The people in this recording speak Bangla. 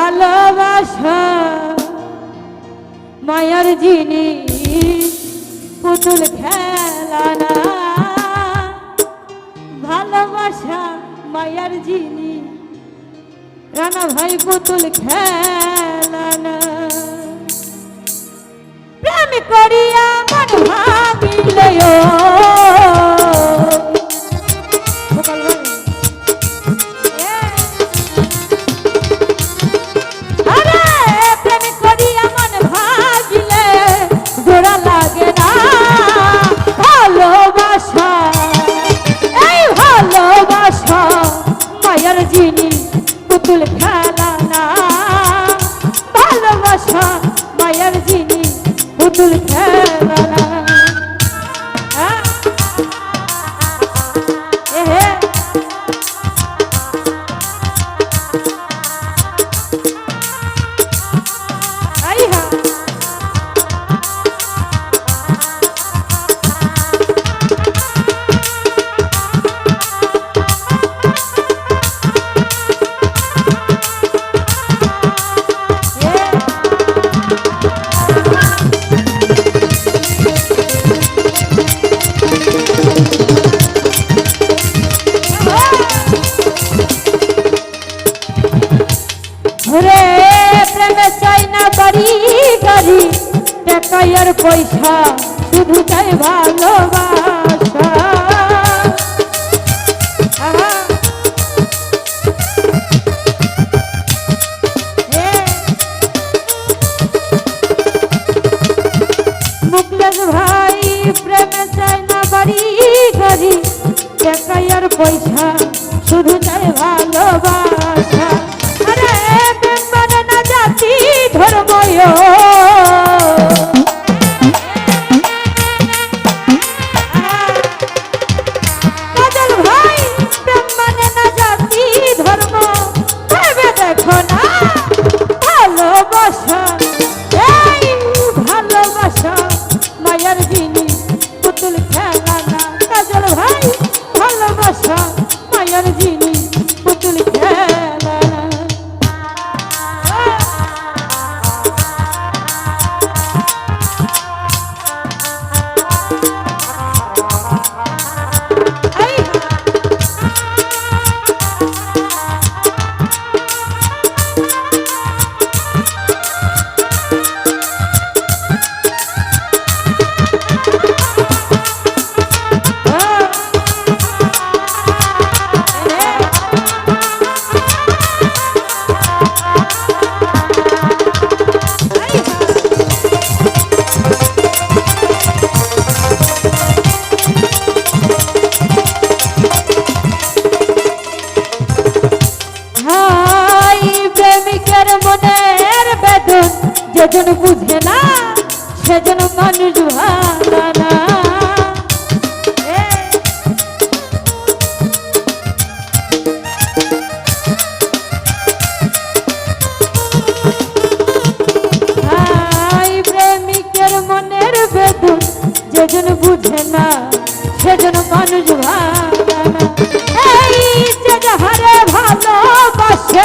ভালোবাসা মায়ার জিনিস পুতুল খেলা না, ভালোবাসা মায়ার জিনিস রানা ভাই পুতুল খেলা না। প্রেম করিয়া মন ভাঙিলে পুতুল খেলা না, ভালোবাসা মায়ার জিনিস পুতুল খেলা না। টাকার পয়সা শুধু চাই ভালোবাসা, মুকলেশ ভাই প্রেমে চাই না বাড়ি গাড়ি, টাকার পয়সা শুধু চাই ভালোবাসা। আরে মানে না জাতি ধর্ম মায়ার জিনিস পুতুল খেলা না। কাজল ভাই ভালোবাসা মায়ার জিনিস পুতুল খেলা না। যেজন বুঝে না সেজন মানুষ ভালো না। প্রেমিকের মনের বেদন যেজন বুঝে না সেজন মানুষ ভালো না। এই যে যাহারে ভালোবাসে